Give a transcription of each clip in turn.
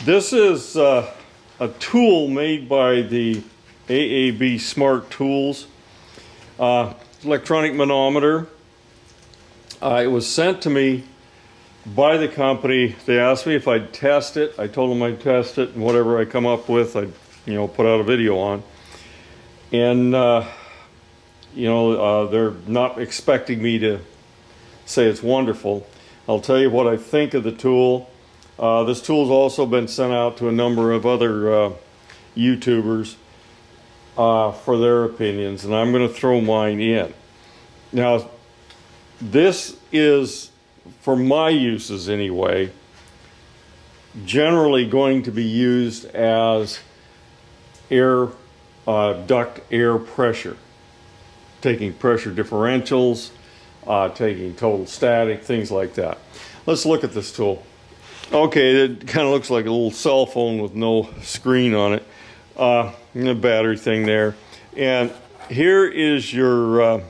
This is a tool made by the AAB Smart Tools, electronic manometer. It was sent to me by the company. They asked me if I'd test it. I told them I'd test it, and whatever I come up with, I'd put out a video on. And they're not expecting me to say it's wonderful. I'll tell you what I think of the tool. This tool's also been sent out to a number of other YouTubers for their opinions, and I'm going to throw mine in. Now, this is, for my uses anyway, generally going to be used as air duct air pressure, taking pressure differentials, taking total static, things like that. Let's look at this tool. Okay, it kind of looks like a little cell phone with no screen on it. A battery thing there. And here is your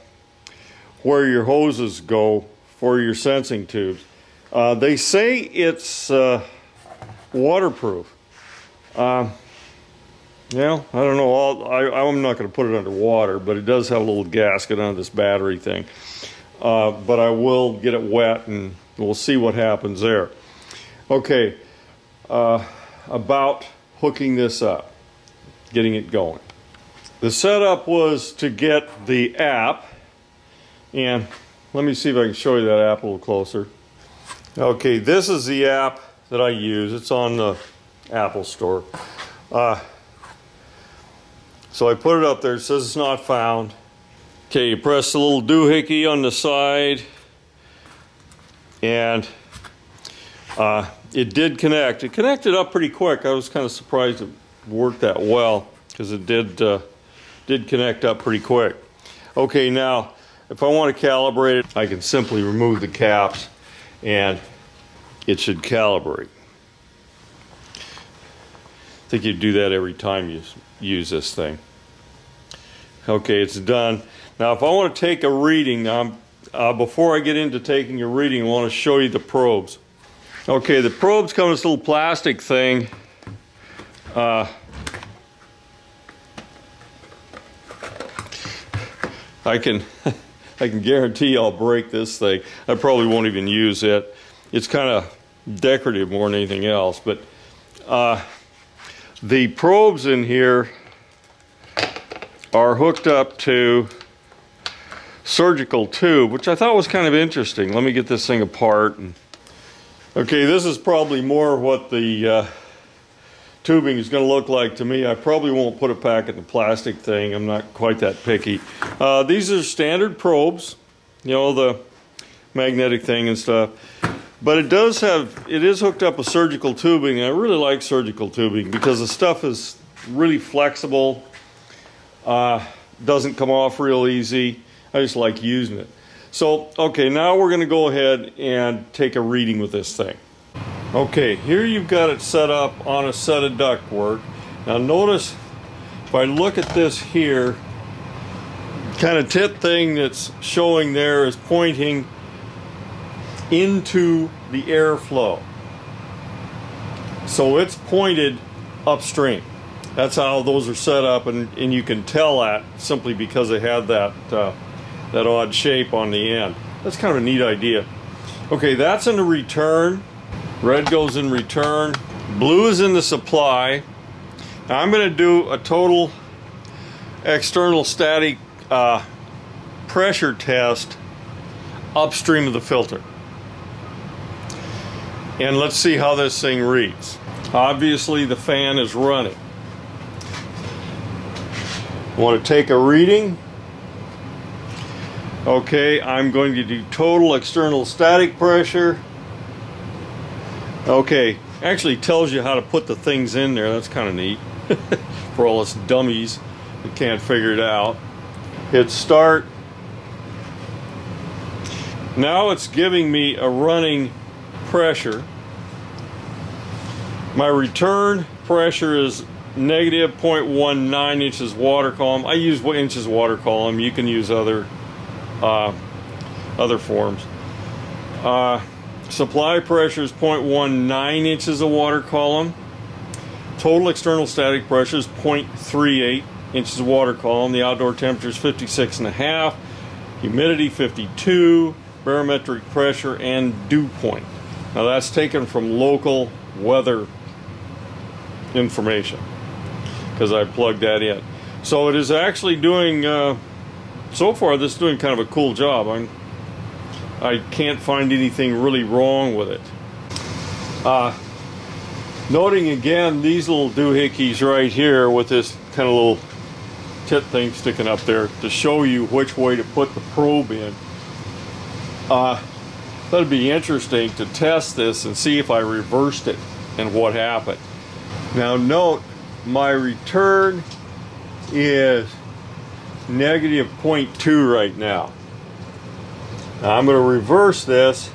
where your hoses go for your sensing tubes. They say it's waterproof. I don't know. I'm not going to put it under water, but it does have a little gasket on this battery thing. But I will get it wet, and we'll see what happens there. Okay, about hooking this up, getting it going. The setup was to get the app, and let me see if I can show you that app a little closer. Okay, this is the app that I use. It's on the Apple Store. So I put it up there. It says it's not found. Okay, you press the little doohickey on the side, and it did connect. It connected up pretty quick. I was kind of surprised it worked that well, because it did connect up pretty quick. Okay, now if I want to calibrate it, I can simply remove the caps and it should calibrate. I think you do that every time you use this thing. Okay, it's done. Now if I want to take a reading, before I get into taking a reading, I want to show you the probes. Okay, the probes come in this little plastic thing. I can guarantee I'll break this thing. I probably won't even use it. It's kind of decorative more than anything else. But the probes in here are hooked up to surgical tube, which I thought was kind of interesting. Let me get this thing apart. Okay, this is probably more what the tubing is going to look like to me. I probably won't put it back in the plastic thing. I'm not quite that picky. These are standard probes, the magnetic thing and stuff. But it is hooked up with surgical tubing, and I really like surgical tubing because the stuff is really flexible, doesn't come off real easy. I just like using it. So, okay, now we're going to go ahead and take a reading with this thing. Okay, here you've got it set up on a set of ductwork. Now notice, if I look at this here, kind of tip thing that's showing there is pointing into the airflow. So it's pointed upstream. That's how those are set up, and you can tell that simply because they have that odd shape on the end. That's kind of a neat idea. Okay, that's in the return. Red goes in return. Blue is in the supply. Now I'm going to do a total external static pressure test upstream of the filter. And let's see how this thing reads. Obviously the fan is running. I want to take a reading. Okay, I'm going to do total external static pressure. Okay, actually tells you how to put the things in there. That's kind of neat for all us dummies that can't figure it out. Hit start. Now it's giving me a running pressure. My return pressure is negative 0.19 inches water column. I use inches water column. You can use other forms. Supply pressure is 0.19 inches of water column. Total external static pressure is 0.38 inches of water column. The outdoor temperature is 56.5. Humidity 52. Barometric pressure and dew point. Now that's taken from local weather information because I plugged that in. So it is actually doing, so far this is doing kind of a cool job. I can't find anything really wrong with it. Noting again these little doohickeys right here with this kind of little tit thing sticking up there to show you which way to put the probe in. That'd be interesting to test this and see if I reversed it and what happened. Now note, my return is negative 0.2 right now. Now I'm going to reverse this.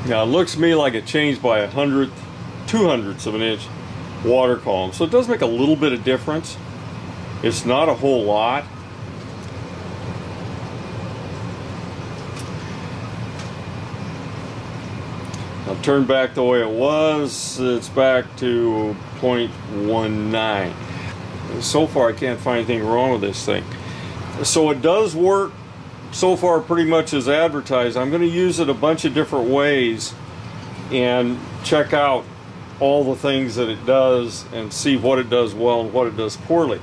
Now it looks to me like it changed by 2/100ths of an inch water column. So it does make a little bit of difference. It's not a whole lot. Now turn back the way it was, it's back to 0.19. So far I can't find anything wrong with this thing. So it does work so far pretty much as advertised. I'm going to use it a bunch of different ways and check out all the things that it does and see what it does well and what it does poorly.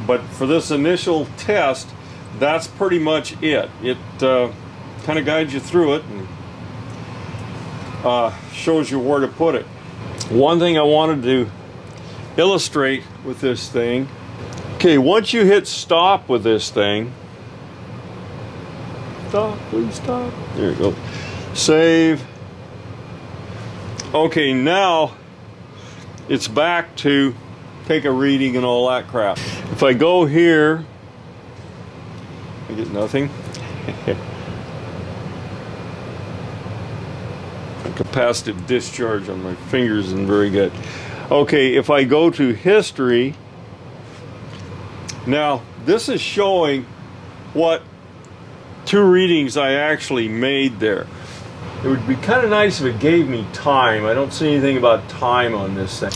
But for this initial test, that's pretty much it. It kind of guides you through it and shows you where to put it. One thing I wanted to illustrate with this thing, okay, once you hit stop with this thing, stop, please stop, there you go, save. Okay, now it's back to take a reading and all that crap. If I go here, I get nothing. Capacitive discharge on my fingers isn't very good. Okay, if I go to history, now this is showing what 2 readings I actually made there. It would be kind of nice if it gave me time. I don't see anything about time on this thing.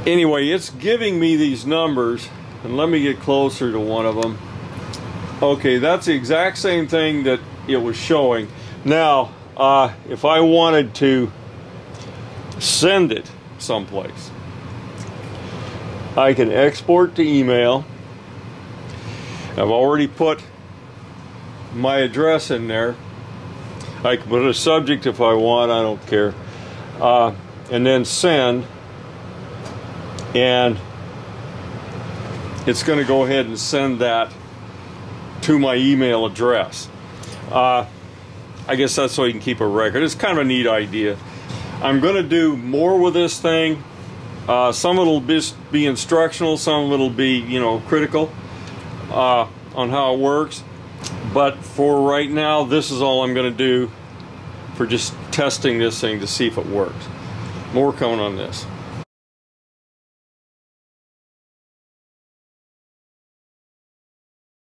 Anyway, it's giving me these numbers, and let me get closer to one of them. Okay, that's the exact same thing that it was showing. Now, if I wanted to send it someplace, I can export to email. I've already put my address in there. I can put a subject if I want, I don't care. And then send. And it's going to go ahead and send that to my email address. I guess that's so you can keep a record. It's kind of a neat idea. I'm going to do more with this thing. Some of it will be instructional, some of it will be, you know, critical on how it works. But for right now, this is all I'm going to do for just testing this thing to see if it works. More coming on this.